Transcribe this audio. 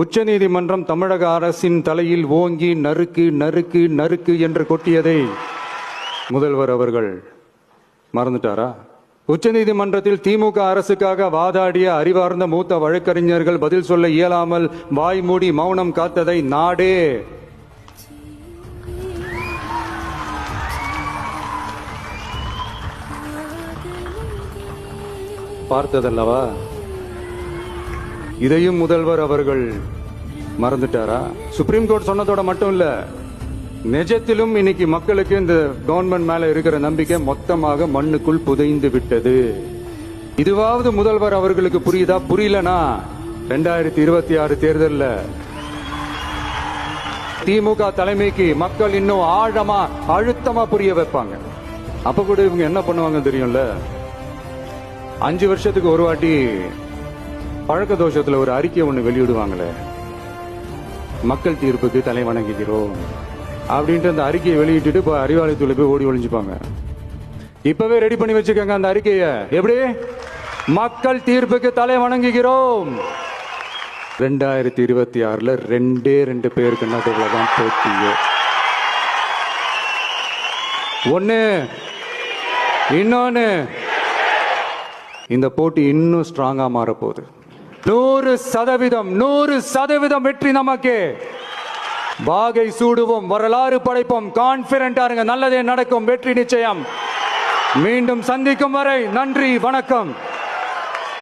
உச்சநீதிமன்றம் தமிழக அரசின் தலையில் ஓங்கி நறுக்கு நறுக்கு நறுக்கு என்று கொட்டியதை முதல்வர் அவர்கள் மறந்துட்டாரா? உச்சநீதிமன்றத்தில் திமுக அரசுக்காக வாதாடிய அறிவார்ந்த மூத்த வழக்கறிஞர்கள் பதில் சொல்ல இயலாமல் வாய் மூடி மௌனம் காத்ததை நாடே பார்த்ததல்லவா? இதையும் முதல்வர் அவர்கள் மறந்துட்டாரா? சுப்ரீம் கோர்ட் சொன்னதோட மட்டும் இல்ல, நிஜத்திலும் இன்னைக்கு மக்களுக்கு இந்த கவர்மெண்ட் மேல இருக்கிற நம்பிக்கை மொத்தமாக மண்ணுக்குள் புதைந்து விட்டது. இதுவாவது முதல்வர் அவர்களுக்கு புரியுதா? புரியலனா 2026 தேர்தல்ல திமுக தலைமைக்கு மக்கள் இன்னும் ஆழமா அழுத்தமா புரிய வைப்பாங்க. அப்ப கூட இவங்க என்ன பண்ணுவாங்க தெரியும்ல? 5 வருஷத்துக்கு ஒரு வாட்டி பழக்க தோஷத்துல ஒரு அறிக்கை ஒண்ணு வெளியிடுவாங்களே, மக்கள் தீர்ப்புக்கு தலை வணங்குகிறோம் அப்படின்ட்டு அந்த அறிக்கையை வெளியிட்டு இப்ப அறிவாலயத்துல போய் ஓடி ஒளிஞ்சுப்பாங்க. இப்பவே ரெடி பண்ணி வச்சுக்கோங்க அந்த அறிக்கைய. எப்படி? மக்கள் தீர்ப்புக்கு தலை வணங்குகிறோம். 2026ல 2 பேருக்கு நடுவுலதான் போட்டியே. ஒண்ணு, இன்னொன்னு, இந்த போட்டி இன்னும் ஸ்ட்ராங்கா மாற போகுது. 100% வெற்றி நமக்கு. வாகை சூடுவோம், வரலாறு படைப்போம், கான்பிடென்டா இருங்க, நல்லதே நடக்கும், வெற்றி நிச்சயம். மீண்டும் சந்திக்கும் வரை நன்றி, வணக்கம்.